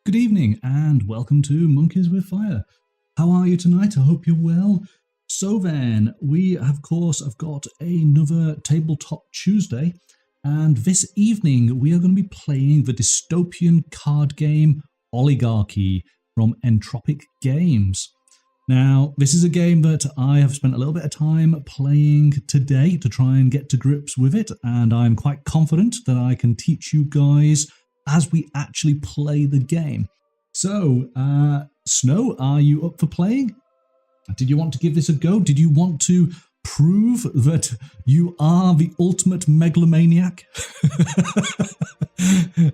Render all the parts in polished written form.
Good evening and welcome to Monkeys with Fire. How are you tonight? I hope you're well. So then, we of course have got another Tabletop Tuesday, and this evening we are going to be playing the dystopian card game Oligarchy from Entropic Games. Now, this is a game that I have spent a little bit of time playing today to try and get to grips with it, and I'm quite confident that I can teach you guys as we actually play the game. So, Snow, are you up for playing? Did you want to give this a go? Did you want to prove that you are the ultimate megalomaniac?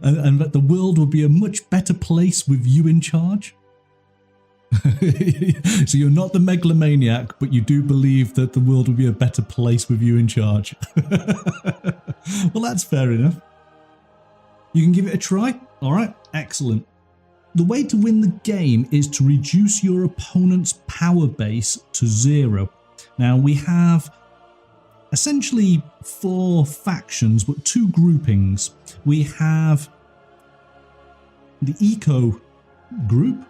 and that the world would be a much better place with you in charge? So you're not the megalomaniac, but you do believe that the world would be a better place with you in charge. Well, that's fair enough. You can give it a try? Alright, excellent. The way to win the game is to reduce your opponent's power base to 0. Now, we have essentially 4 factions, but 2 groupings. We have the Eco group,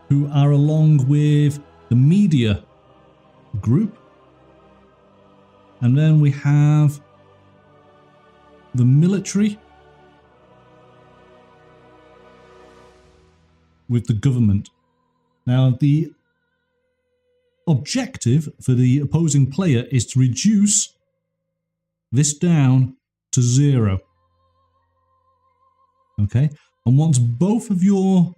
who are along with the Media group. And then we have the Military with the Government. Now, the objective for the opposing player is to reduce this down to 0. Okay, and once both of your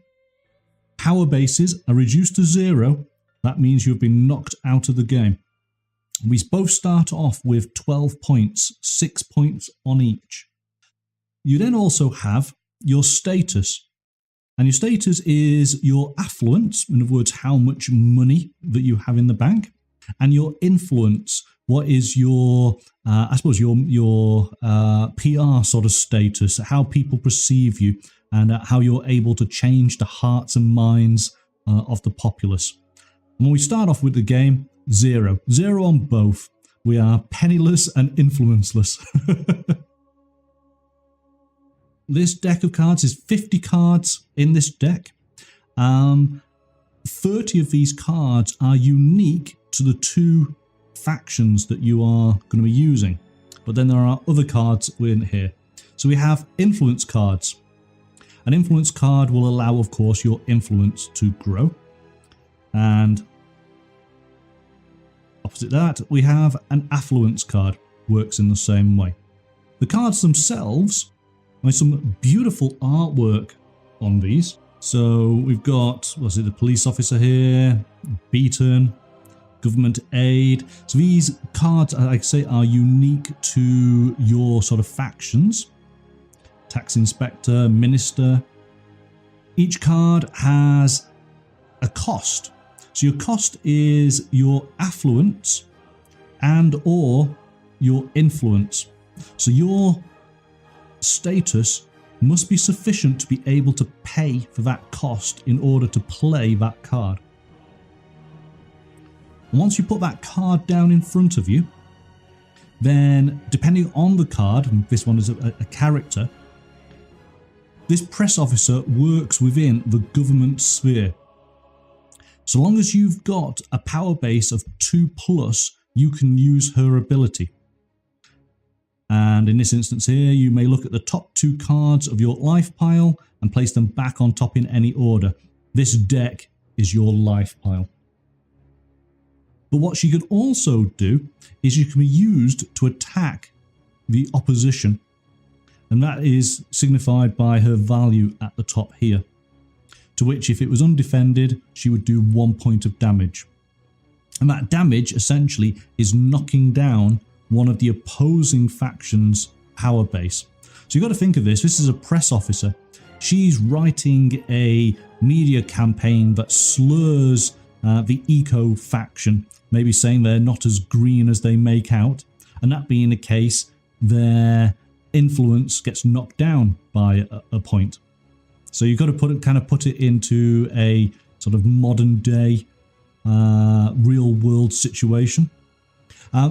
power bases are reduced to 0, that means you've been knocked out of the game. We both start off with 12 points, 6 points on each. You then also have your status. And your status is your affluence, in other words, how much money that you have in the bank, and your influence. What is your, I suppose, your PR sort of status, how people perceive you, and how you're able to change the hearts and minds of the populace. And when we start off with the game, 0. 0 on both. We are penniless and influenceless. This deck of cards is 50 cards in this deck. 30 of these cards are unique to the 2 factions that you are going to be using. But then there are other cards in here. So we have influence cards. An influence card will allow, of course, your influence to grow. And opposite that, we have an affluence card. Works in the same way. The cards themselves, there's some beautiful artwork on these. So we've got, what's it, the police officer here, beaten, government aid. So these cards, like I say, are unique to your sort of factions. Tax inspector, minister. Each card has a cost. So your cost is your affluence and or your influence. So your status must be sufficient to be able to pay for that cost in order to play that card. And once you put that card down in front of you, then depending on the card, and this one is a character, this press officer works within the government sphere. So long as you've got a power base of 2+, you can use her ability. And in this instance here, you may look at the top 2 cards of your life pile and place them back on top in any order. This deck is your life pile. But what she can also do is you can be used to attack the opposition. And that is signified by her value at the top here. To which, if it was undefended, she would do 1 point of damage. And that damage essentially is knocking down one of the opposing faction's power base. So you've got to think of this. This is a press officer. She's writing a media campaign that slurs the eco faction, maybe saying they're not as green as they make out. And that being the case, their influence gets knocked down by a point. So you've got to put it into a sort of modern day real world situation.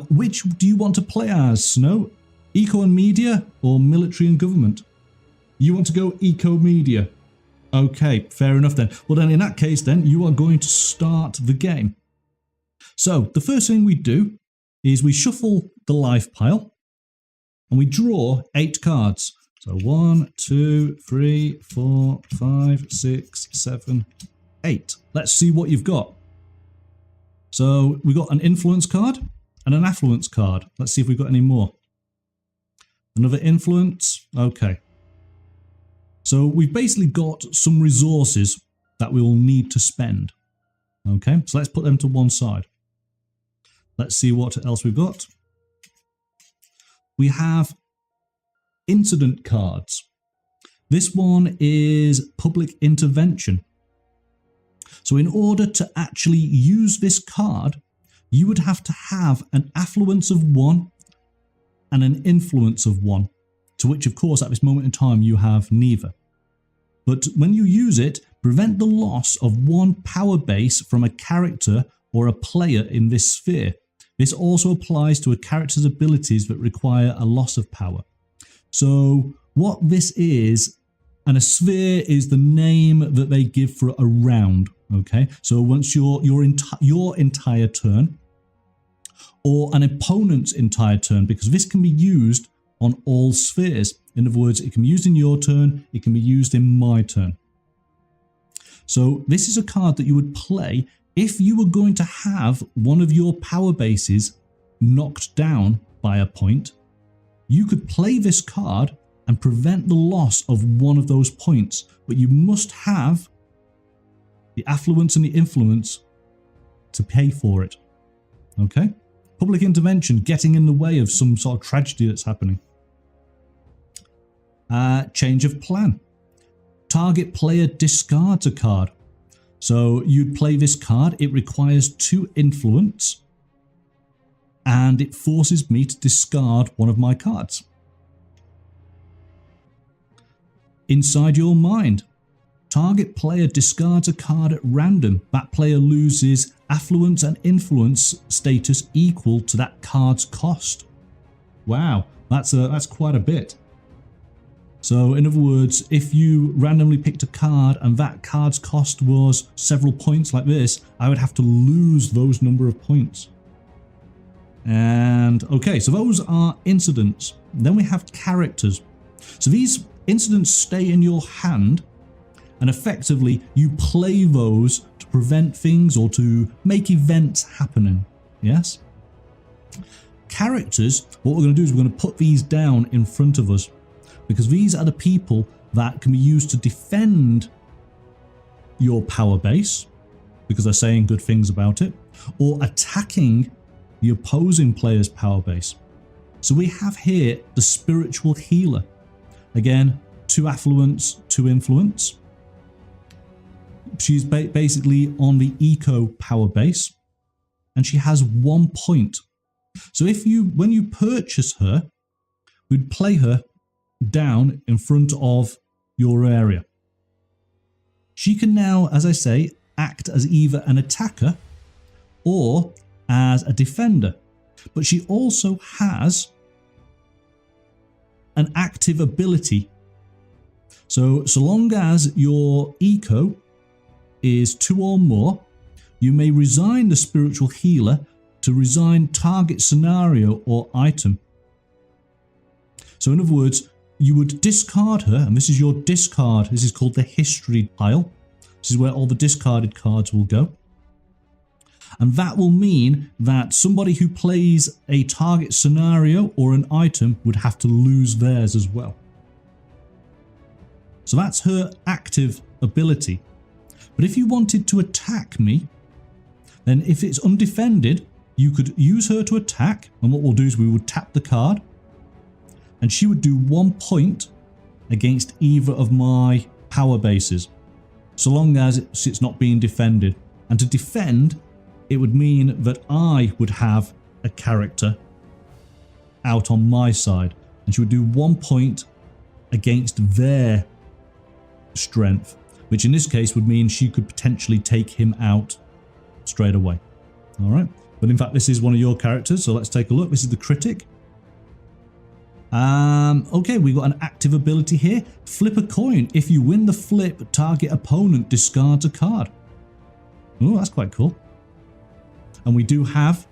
Which do you want to play as, Snow? Eco and media or military and government? You want to go eco-media. Okay, fair enough then. Well then, in that case then, you are going to start the game. So, the first thing we do is we shuffle the life pile and we draw 8 cards. So 1, 2, 3, 4, 5, 6, 7, 8. Let's see what you've got. So we got an influence card and an affluence card. Let's see if we've got any more. Another influence. Okay. So we've basically got some resources that we will need to spend. Okay, so let's put them to one side. Let's see what else we've got. We have incident cards. This one is public intervention. So in order to actually use this card, you would have to have an affluence of 1 and an influence of 1, to which of course at this moment in time you have neither. But when you use it, prevent the loss of 1 power base from a character or a player in this sphere. This also applies to a character's abilities that require a loss of power. So what this is, and a sphere is the name that they give for a round. Okay, so once your entire turn, or an opponent's entire turn, because this can be used on all spheres. In other words, it can be used in your turn, it can be used in my turn. So this is a card that you would play if you were going to have one of your power bases knocked down by a point. You could play this card and prevent the loss of one of those points, but you must have the affluence and the influence to pay for it. Okay? Public intervention, getting in the way of some sort of tragedy that's happening. Change of plan. Target player discards a card. So you'd play this card, it requires 2 influence, and it forces me to discard one of my cards. Inside your mind. Target player discards a card at random. That player loses affluence and influence status equal to that card's cost. Wow, that's quite a bit. So in other words, if you randomly picked a card and that card's cost was several points like this, I would have to lose those number of points. And okay, so those are incidents. Then we have characters. So these incidents stay in your hand, and effectively you play those to prevent things or to make events happening. Yes? Characters, what we're going to do is we're going to put these down in front of us, because these are the people that can be used to defend your power base, because they're saying good things about it, or attacking the opposing player's power base. So we have here the spiritual healer. Again, 2 affluence, 2 influence. She's basically on the eco power base, and she has 1 point. So when you purchase her, we'd play her down in front of your area. She can now, as I say, act as either an attacker or as a defender, but she also has an active ability. So long as your eco is 2 or more, you may resign the spiritual healer to resign target scenario or item. So in other words, you would discard her, and this is your discard. This is called the history pile. This is where all the discarded cards will go. And that will mean that somebody who plays a target scenario or an item would have to lose theirs as well. So that's her active ability. But if you wanted to attack me, then if it's undefended, you could use her to attack. And what we'll do is we would tap the card, and she would do 1 point against either of my power bases, so long as it's not being defended. And to defend, it would mean that I would have a character out on my side, and she would do 1 point against their strength, which in this case would mean she could potentially take him out straight away. All right, but in fact this is one of your characters, so let's take a look. This is the critic. Okay, we've got an active ability here. Flip a coin. If you win the flip, target opponent discards a card. Oh, that's quite cool. And we do have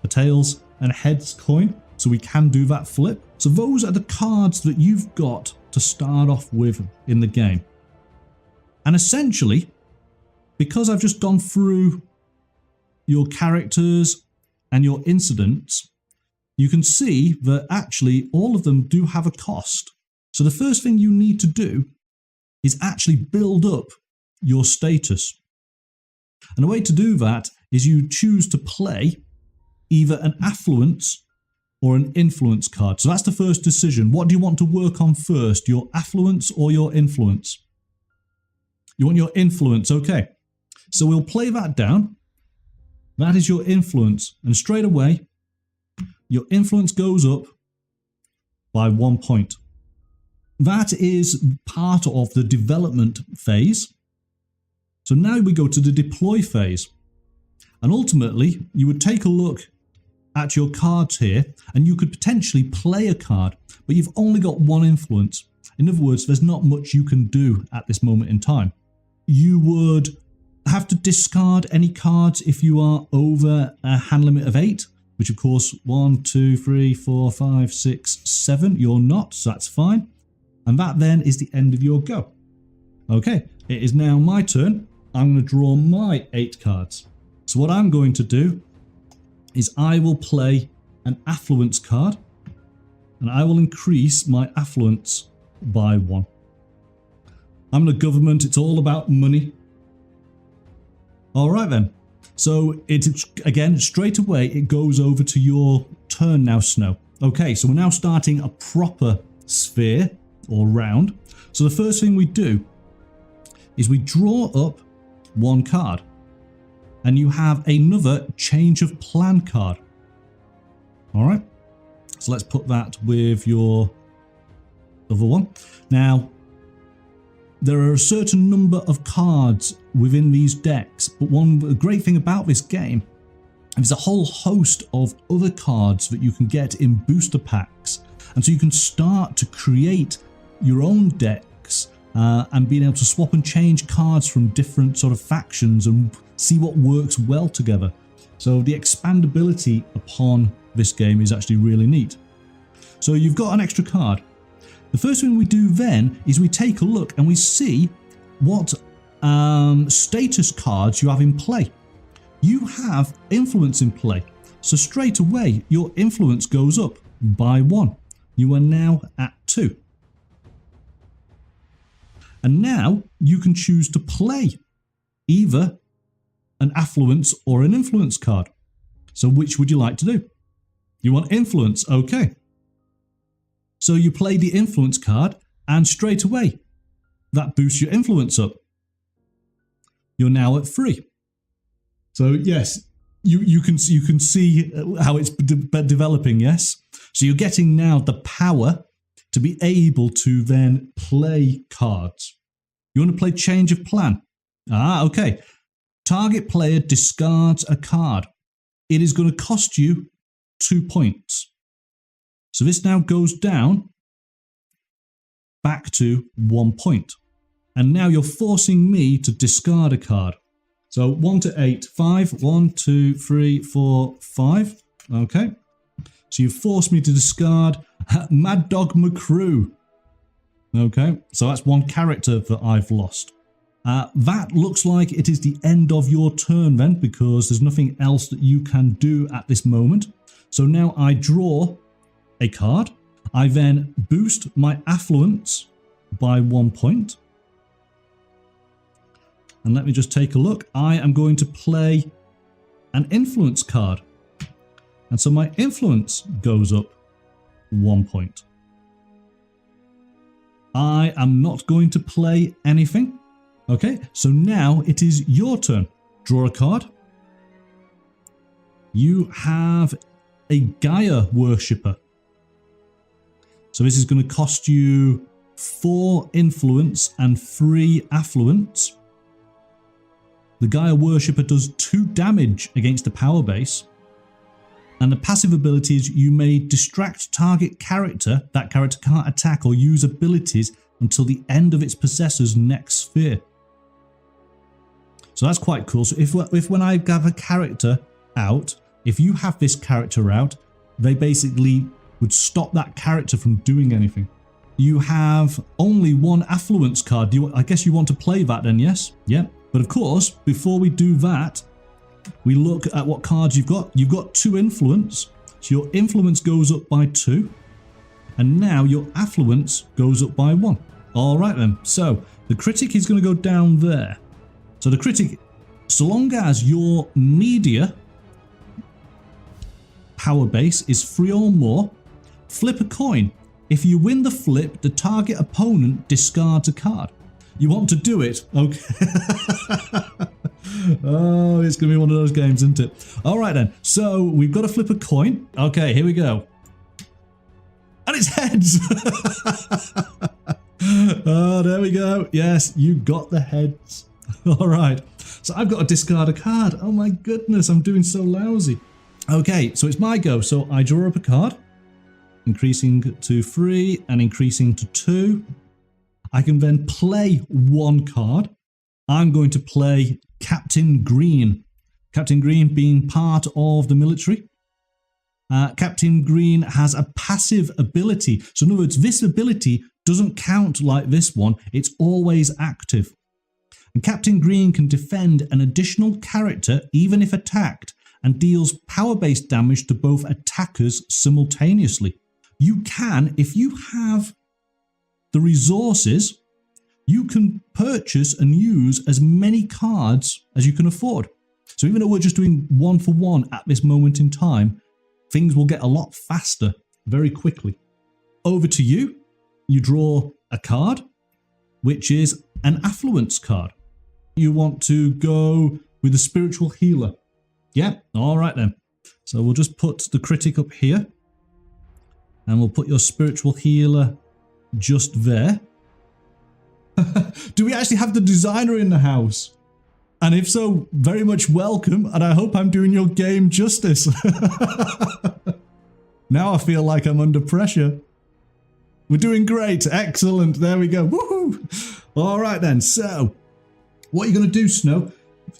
a tails and heads coin, so we can do that flip. So those are the cards that you've got to start off with in the game. And essentially, because I've just gone through your characters and your incidents, you can see that actually all of them do have a cost. So the first thing you need to do is actually build up your status. And the way to do that is you choose to play either an affluence or an influence card. So that's the first decision. What do you want to work on first, your affluence or your influence? You want your influence, okay. So we'll play that down. That is your influence. And straight away, your influence goes up by 1 point. That is part of the development phase. So now we go to the deploy phase. And ultimately, you would take a look at your cards here, and you could potentially play a card, but you've only got one influence. In other words, there's not much you can do at this moment in time. You would have to discard any cards if you are over a hand limit of 8, which of course 1, 2, 3, 4, 5, 6, 7. You're not, so that's fine. And that then is the end of your go. Okay, it is now my turn. I'm going to draw my 8 cards. So what I'm going to do is I will play an affluence card, and I will increase my affluence by 1. I'm the government, it's all about money. Alright then, so it's again, straight away it goes over to your turn now, Snow. Okay, so we're now starting a proper sphere or round. So the first thing we do is we draw up 1 card. And you have another change of plan card. Alright, so let's put that with your other one. Now, there are a certain number of cards within these decks, but one great thing about this game is a whole host of other cards that you can get in booster packs. And so you can start to create your own decks and being able to swap and change cards from different sort of factions and see what works well together. So the expandability upon this game is actually really neat. So you've got an extra card. The first thing we do then is we take a look and we see what status cards you have in play. You have influence in play. So straight away, your influence goes up by 1. You are now at 2. And now you can choose to play either an affluence or an influence card. So which would you like to do? You want influence, okay. So you play the influence card and straight away that boosts your influence up. You're now at 3. So yes, you can see how it's developing, yes. So you're getting now the power to be able to then play cards. You want to play change of plan? Okay. Target player discards a card. It is going to cost you 2 points. So this now goes down back to 1 point. And now you're forcing me to discard a card. So 1 to 8, 5, 1, 2, 3, 4, 5. Okay. So you forced me to discard Mad Dog McCrew. Okay. So that's 1 character that I've lost. That looks like it is the end of your turn then, because there's nothing else that you can do at this moment. So now I draw a card. I then boost my affluence by 1 point. And let me just take a look. I am going to play an influence card. And so my influence goes up 1 point. I am not going to play anything. Okay, so now it is your turn. Draw a card. You have a Gaia worshipper. So this is going to cost you 4 influence and 3 affluence. The Gaia worshipper does 2 damage against the power base. And the passive ability is you may distract target character. That character can't attack or use abilities until the end of its possessor's next sphere. So that's quite cool. So if when I have a character out, if you have this character out, they basically would stop that character from doing anything. You have only one affluence card. I guess you want to play that then, yes? Yeah. But of course, before we do that, we look at what cards you've got. You've got 2 influence. So your influence goes up by 2. And now your affluence goes up by 1. All right then. So the critic is going to go down there. So the critic, so long as your media power base is 3 or more, flip a coin. If you win the flip, the target opponent discards a card. You want to do it? Okay. Oh, it's going to be one of those games, isn't it? All right then. So we've got to flip a coin. Okay, here we go. And it's heads. Oh, there we go. Yes, you got the heads. All right. So I've got to discard a card. Oh my goodness, I'm doing so lousy. Okay, so it's my go. So I draw up a card, increasing to 3 and increasing to 2. I can then play 1 card. I'm going to play Captain Green. Captain Green being part of the military. Captain Green has a passive ability. So in other words, this ability doesn't count like this one. It's always active. And Captain Green can defend an additional character even if attacked, and deals power-based damage to both attackers simultaneously. You can, if you have the resources, you can purchase and use as many cards as you can afford. So even though we're just doing 1 for 1 at this moment in time, things will get a lot faster very quickly. Over to you. You draw a card, which is an affluence card. You want to go with the spiritual healer. Yeah, all right then. So we'll just put the critic up here. And we'll put your spiritual healer just there. Do we actually have the designer in the house? And if so, very much welcome. And I hope I'm doing your game justice. Now I feel like I'm under pressure. We're doing great. Excellent. There we go. Woohoo! All right then. So what are you going to do, Snow?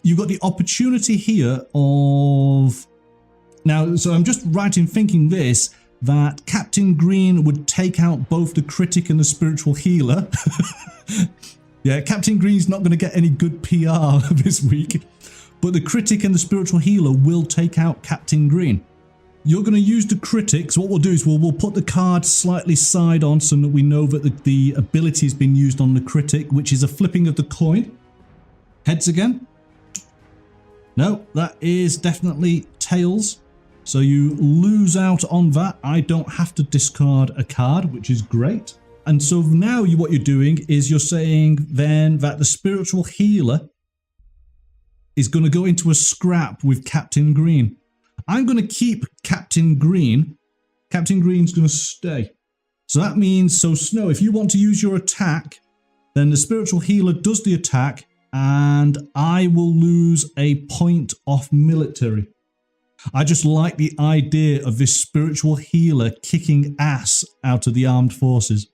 You've got the opportunity here of... Now, so I'm just right in thinking this, that Captain Green would take out both the critic and the spiritual healer. Yeah, Captain Green's not going to get any good PR this week. But the critic and the spiritual healer will take out Captain Green. You're going to use the critic. So what we'll do is we'll put the card slightly side on so that we know that the ability has been used on the critic, which is a flipping of the coin. Heads again. No, that is definitely tails. So you lose out on that. I don't have to discard a card, which is great. And so now what you're doing is you're saying then that the spiritual healer is going to go into a scrap with Captain Green. I'm going to keep Captain Green. Captain Green's going to stay. So that means, so Snow, if you want to use your attack, then the spiritual healer does the attack and I will lose a point off military. I just like the idea of this spiritual healer kicking ass out of the armed forces.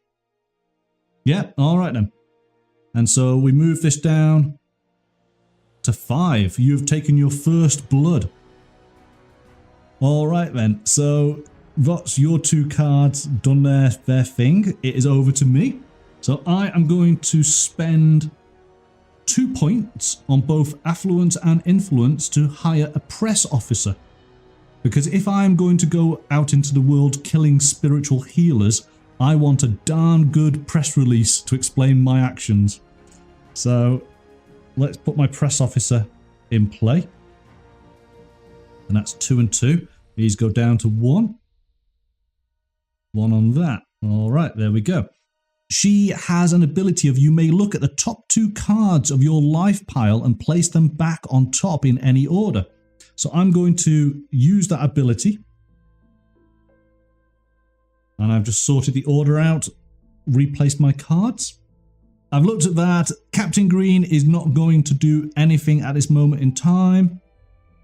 Yeah, all right then. And so we move this down to 5. You've taken your first blood. All right then. So that's your 2 cards done their thing. It is over to me. So I am going to spend 2 points on both affluence and influence to hire a press officer. Because if I'm going to go out into the world killing spiritual healers, I want a darn good press release to explain my actions. So let's put my press officer in play. And that's 2 and 2. These go down to 1. 1 on that. All right, there we go. She has an ability of you may look at the top 2 cards of your life pile and place them back on top in any order. So I'm going to use that ability. And I've just sorted the order out, replaced my cards. I've looked at that. Captain Green is not going to do anything at this moment in time.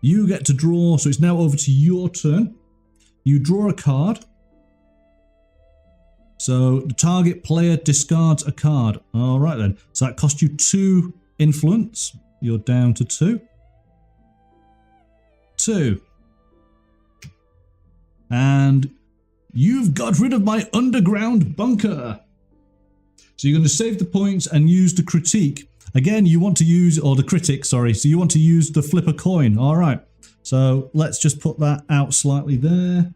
You get to draw, so it's now over to your turn. You draw a card. So the target player discards a card. All right then. So that cost you 2 influence. You're down to 2. 2. And you've got rid of my underground bunker. So you're going to save the points and use the critique. Again, you want to use, or the critic, sorry. So you want to use the flip a coin. All right. So let's just put that out slightly there.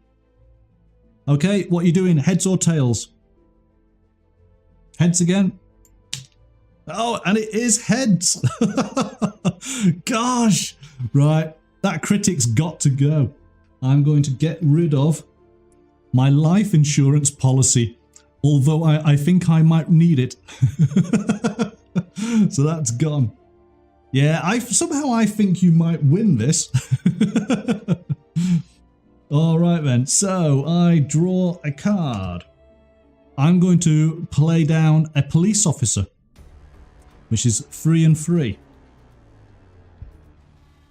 Okay, what are you doing? Heads or tails? Heads again. Oh, and it is heads. Gosh. Right. That critic's got to go. I'm going to get rid of my life insurance policy. Although I think I might need it. So that's gone. Yeah, somehow I think you might win this. All right then, so I draw a card. I'm going to play down a police officer, which is 3 and 3.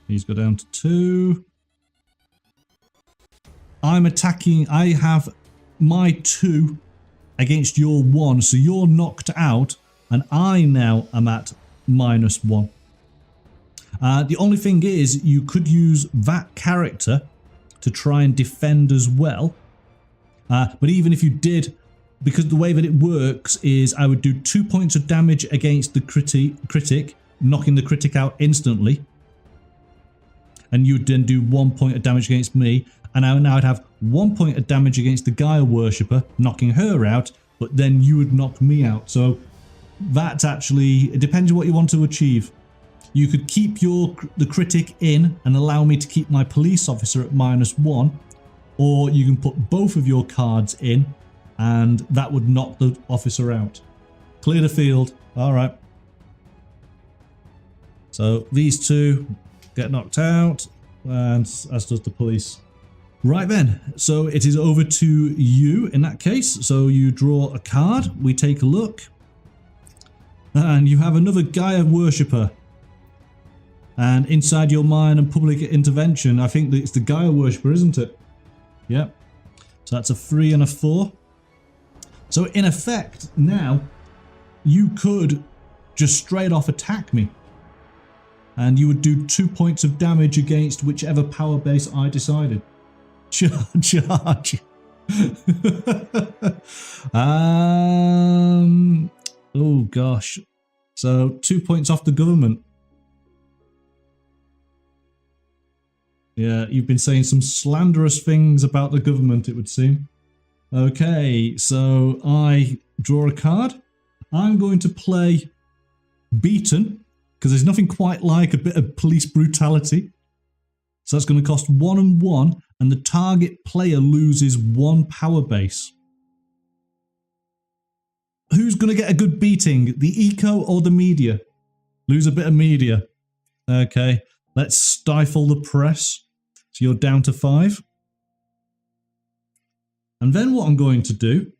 He's got down to 2. I'm attacking, I have my 2 against your 1, so you're knocked out, and I now am at -1. The only thing is, you could use that character to try and defend as well. But even if you did, because the way that it works is I would do 2 points of damage against the critic, knocking the critic out instantly. And you would then do 1 point of damage against me. And now I'd have 1 point of damage against the Gaia Worshipper, knocking her out, but then you would knock me out. So that's actually, it depends on what you want to achieve. You could keep the critic in and allow me to keep my police officer at -1, or you can put both of your cards in and that would knock the officer out. Clear the field. All right. So these 2 get knocked out, and as does the police. Right then, so it is over to you in that case. So you draw a card, we take a look, and you have another Gaia Worshipper. And inside your mind and public intervention, I think that it's the Gaia Worshipper, isn't it? Yep. So that's a 3 and a 4. So in effect, now, you could just straight off attack me. And you would do 2 points of damage against whichever power base I decided. Charge. Oh gosh. So 2 points off the government. Yeah, you've been saying some slanderous things about the government, it would seem. Okay, so I draw a card. I'm going to play Beaten, because there's nothing quite like a bit of police brutality. So that's going to cost 1 and 1, and the target player loses 1 power base. Who's going to get a good beating? The eco or the media? Lose a bit of media. Okay, let's stifle the press. So you're down to 5. And then what I'm going to do,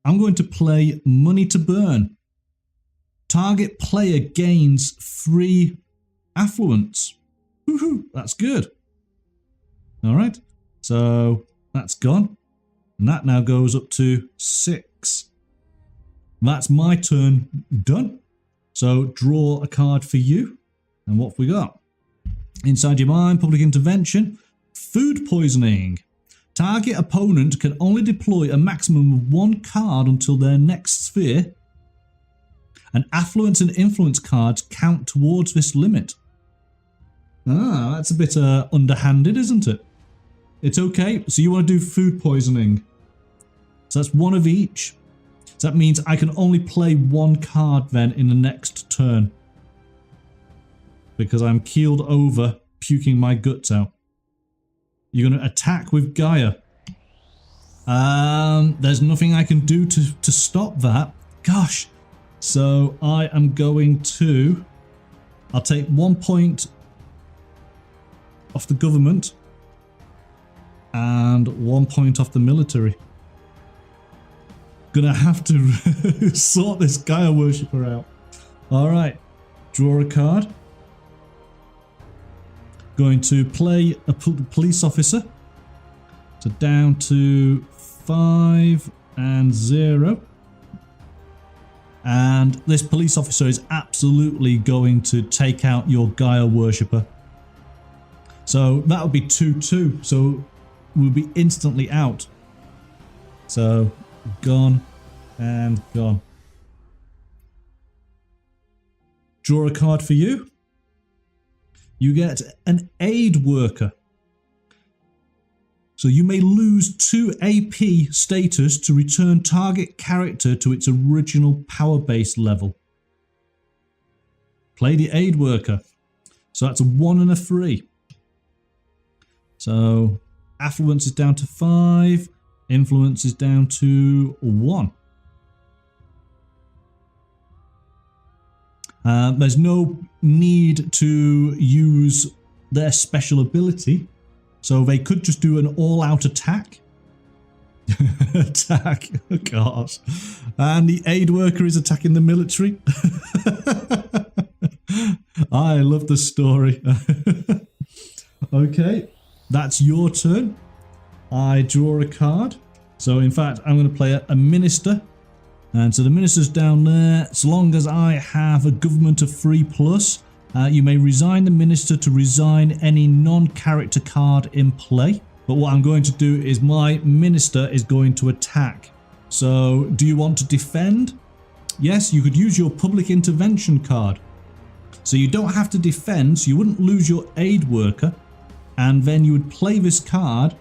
I'm going to play Money to Burn. Target player gains 3 affluence. Woohoo, that's good. All right, so that's gone. And that now goes up to 6. That's my turn done. So draw a card for you. And what have we got? Inside your mind, public intervention, food poisoning. Target opponent can only deploy a maximum of 1 card until their next sphere. And affluence and influence cards count towards this limit. Ah, that's a bit underhanded, isn't it? It's okay. So you want to do food poisoning. So that's 1 of each. So that means I can only play 1 card then in the next turn. Because I'm keeled over, puking my guts out. You're going to attack with Gaia. There's nothing I can do to stop that. Gosh. So I am going to... I'll take 1 point off the government. And 1 point off the military. Gonna have to sort this Gaia Worshipper out. Alright. Draw a card. Going to play a police officer. So So down to 5 and 0. And this police officer is absolutely going to take out your Gaia worshipper. So that would be 2-2. So we'll be instantly out. So gone and gone. Draw a card for you. You get an aid worker. So you may lose 2 AP status to return target character to its original power base level. Play the aid worker. So that's a 1 and a 3. So affluence is down to 5. Influence is down to 1. There's no need to use their special ability. So they could just do an all-out attack. Attack, oh gosh. And the aid worker is attacking the military. I love the story. Okay, that's your turn. I draw a card. So in fact, I'm going to play a minister. And so the minister's down there. So long as I have a government of 3+, you may resign the minister to resign any non-character card in play. But what I'm going to do is my minister is going to attack. So do you want to defend? Yes, you could use your public intervention card. So you don't have to defend, so you wouldn't lose your aid worker. And then you would play this card.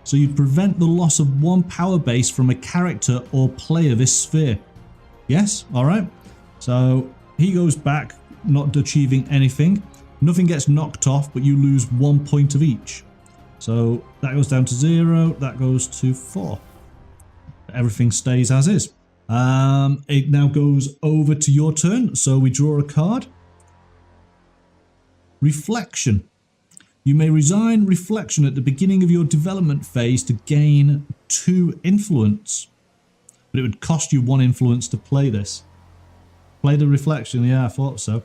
So you'd prevent the loss of 1 power base from a character or player this sphere. Yes? Alright. So he goes back, not achieving anything. Nothing gets knocked off, but you lose 1 point of each. So that goes down to 0, that goes to 4. Everything stays as is. It now goes over to your turn. So we draw a card. Reflection. You may resign reflection at the beginning of your development phase to gain 2 influence. But it would cost you 1 influence to play this. Play the reflection, yeah, I thought so.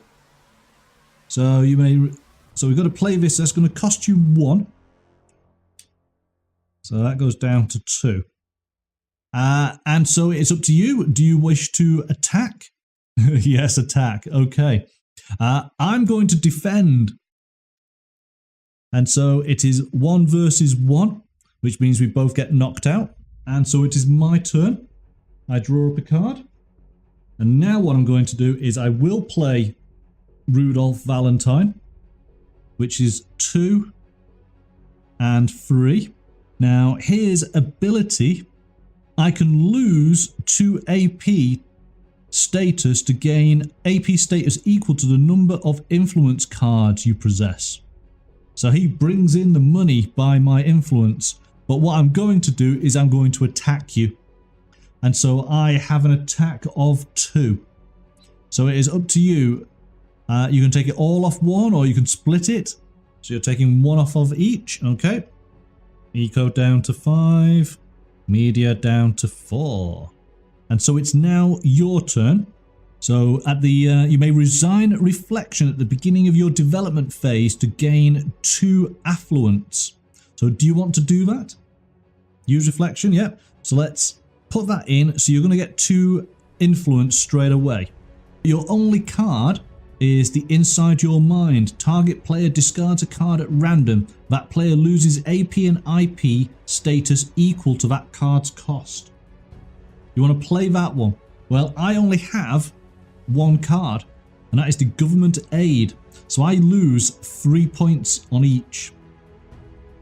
So you may, so we've got to play this, that's going to cost you 1. So that goes down to 2. And so it's up to you. Do you wish to attack? Yes, attack. Okay. I'm going to defend. And so it is 1 versus 1, which means we both get knocked out. And so it is my turn. I draw up a card. And now what I'm going to do is I will play Rudolph Valentine, which is 2 and 3. Now his ability, I can lose 2 AP status to gain AP status equal to the number of influence cards you possess. So he brings in the money by my influence. But what I'm going to do is I'm going to attack you. And so I have an attack of 2. So it is up to you. You can take it all off 1 or you can split it. So you're taking 1 off of each. Okay. Eco down to 5. Media down to 4. And so it's now your turn. So at the you may resign reflection at the beginning of your development phase to gain 2 affluence. So do you want to do that? Use reflection, yep. So let's put that in. So you're going to get 2 influence straight away. Your only card is the Inside Your Mind. Target player discards a card at random. That player loses AP and IP status equal to that card's cost. You want to play that one? Well, I only have 1 card, and that is the government aid. So I lose 3 points on each.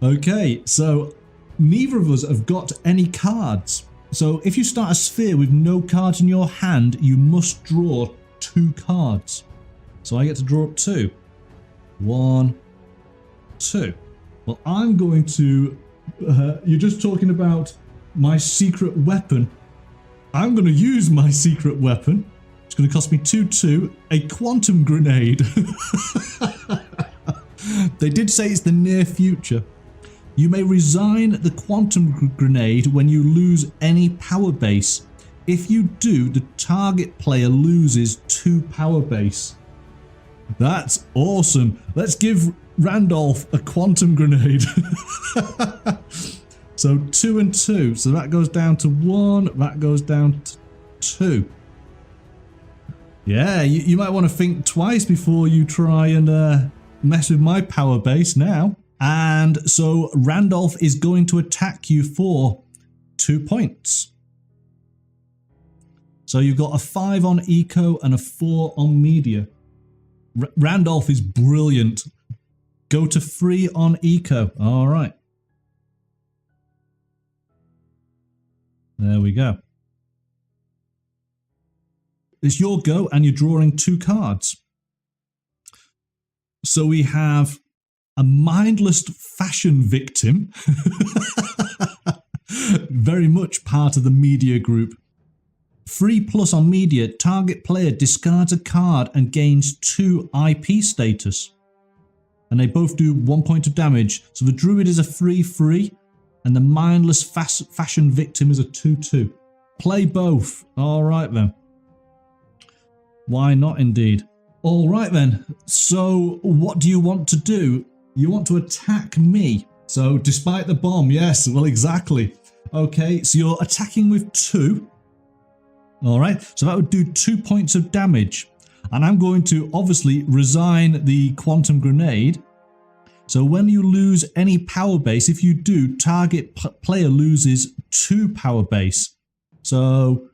Okay, so neither of us have got any cards. So if you start a sphere with no cards in your hand, you must draw 2 cards. So I get to draw up 2. 1, 2. Well, I'm going to... you're just talking about my secret weapon. I'm going to use my secret weapon. It's going to cost me 2-2, a quantum grenade. They did say it's the near future. You may resign the quantum grenade when you lose any power base. If you do, the target player loses 2 power base. That's awesome. Let's give Randolph a quantum grenade. So 2 and 2. So that goes down to 1. That goes down to 2. Yeah, you might want to think twice before you try and mess with my power base now. And so Randolph is going to attack you for 2 points. So you've got a 5 on eco and a 4 on media. Randolph is brilliant. Go to 3 on eco. All right. There we go. It's your go and you're drawing 2 cards. So we have a mindless fashion victim. Very much part of the media group. 3+ on media, target player discards a card and gains 2 IP status. And they both do 1 point of damage. So the druid is a 3/3 and the mindless fashion victim is a 2/2. Play both. Alright then. Why not indeed? Alright then. So what do you want to do? You want to attack me. So despite the bomb, yes, well exactly. Okay, so you're attacking with 2. Alright, so that would do 2 points of damage. And I'm going to obviously resign the quantum grenade. So when you lose any power base, if you do, target player loses 2 power base. So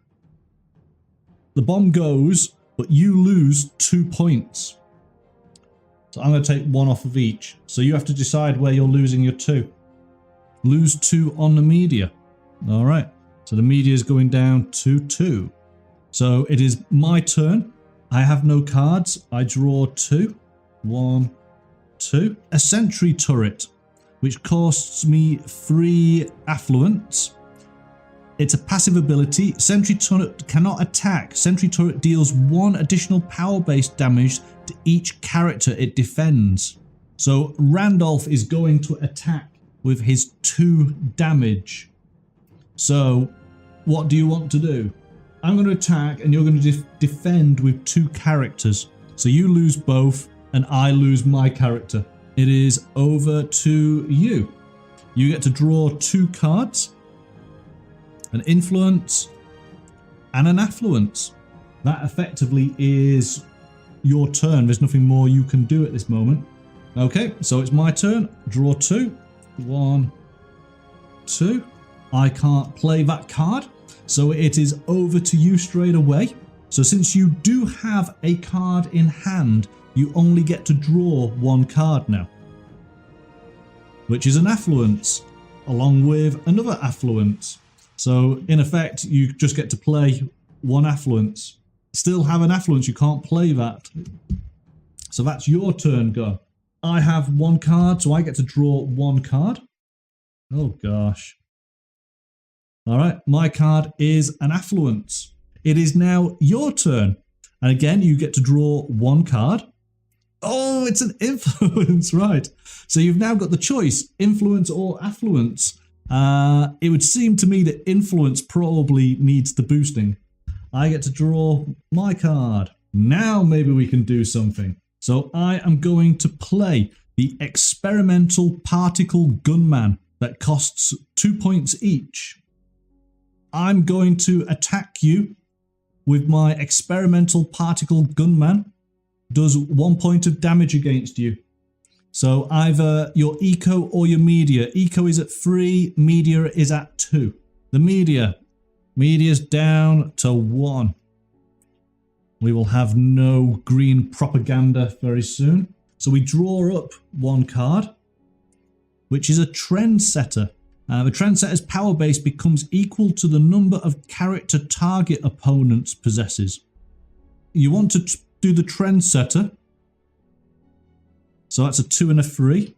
the bomb goes, but you lose 2 points. So I'm going to take 1 off of each. So you have to decide where you're losing your 2. Lose 2 on the media. Alright, so the media is going down to 2. So it is my turn. I have no cards. I draw 2. 1, 2. A sentry turret, which costs me 3 affluence. It's a passive ability. Sentry turret cannot attack. Sentry turret deals 1 additional power-based damage to each character it defends. So Randolph is going to attack with his 2 damage. So what do you want to do? I'm going to attack and you're going to defend with 2 characters. So you lose both and I lose my character. It is over to you. You get to draw 2 cards. An influence and an affluence. That effectively is your turn. There's nothing more you can do at this moment. Okay, so it's my turn. Draw 2. 1, 2. I can't play that card. So it is over to you straight away. So since you do have a card in hand, you only get to draw 1 card now. Which is an affluence, along with another affluence. So in effect, you just get to play 1 affluence. Still have an affluence, you can't play that. So that's your turn, go. I have 1 card, so I get to draw 1 card. Oh gosh. Alright, my card is an affluence. It is now your turn. And again, you get to draw 1 card. Oh, it's an influence, right. So you've now got the choice, influence or affluence. It would seem to me that influence probably needs the boosting. I get to draw my card. Now maybe we can do something. So I am going to play the experimental particle gunman that costs 2 points each. I'm going to attack you with my experimental particle gunman. Does 1 point of damage against you. So either your eco or your media. Eco is at 3, media is at 2. The media's down to 1. We will have no green propaganda very soon. So we draw up 1 card, which is a trendsetter. The trendsetter's power base becomes equal to the number of character target opponents possesses. You want to do the trendsetter. So that's a 2 and a 3.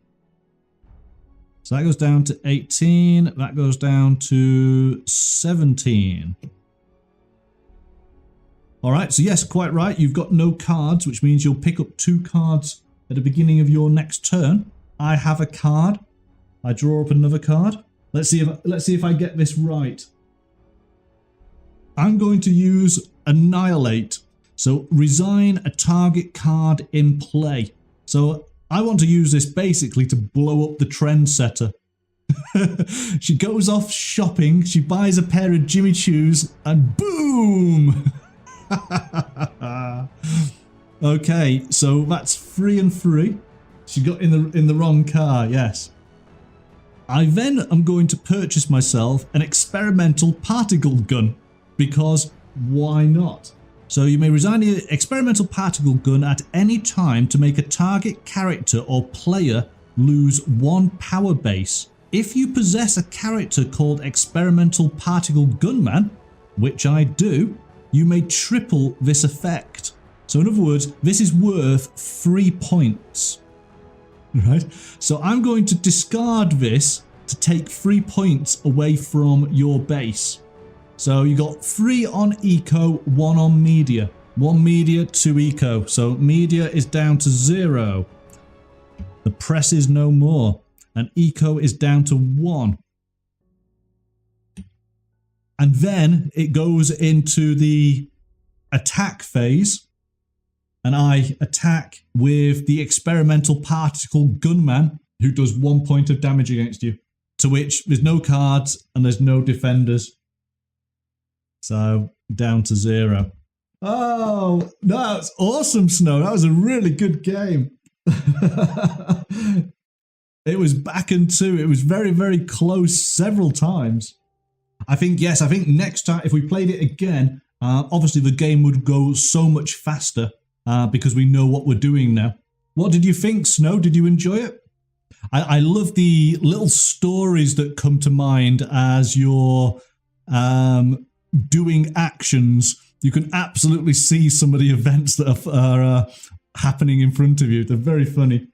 So that goes down to 18. That goes down to 17. Alright, so yes, quite right. You've got no cards, which means you'll pick up 2 cards at the beginning of your next turn. I have a card. I draw up another card. Let's see if I get this right. I'm going to use Annihilate. So resign a target card in play. So I want to use this basically to blow up the trendsetter. She goes off shopping, she buys a pair of Jimmy Choos, and boom! Okay, so that's 3 and 3. She got in the wrong car, yes. I then am going to purchase myself an experimental particle gun, because why not? So you may resign the experimental particle gun at any time to make a target character or player lose 1 power base. If you possess a character called Experimental Particle Gunman, which I do, you may triple this effect. So in other words, this is worth 3 points. Right? So I'm going to discard this to take 3 points away from your base. So you got 3 on eco, 1 on media. 1 media, 2 eco. So media is down to 0. The press is no more. And eco is down to 1. And then it goes into the attack phase. And I attack with the Experimental Particle Gunman, who does 1 point of damage against you. To which there's no cards and there's no defenders. So down to 0. Oh, that's awesome, Snow. That was a really good game. It was back and 2. It was very, very close several times. I think next time, if we played it again, obviously the game would go so much faster because we know what we're doing now. What did you think, Snow? Did you enjoy it? I love the little stories that come to mind as you're doing actions. You can absolutely see some of the events that are happening in front of you. They're very funny.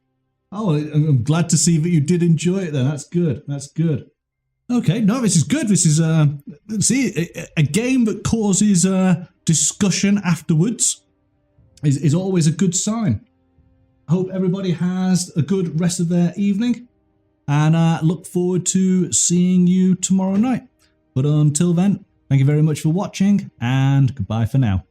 Oh, I'm glad to see that you did enjoy it then. That's good. That's good. Okay, no, this is good. This is a game that causes discussion afterwards is always a good sign. I hope everybody has a good rest of their evening, and look forward to seeing you tomorrow night. But until then, thank you very much for watching, and goodbye for now.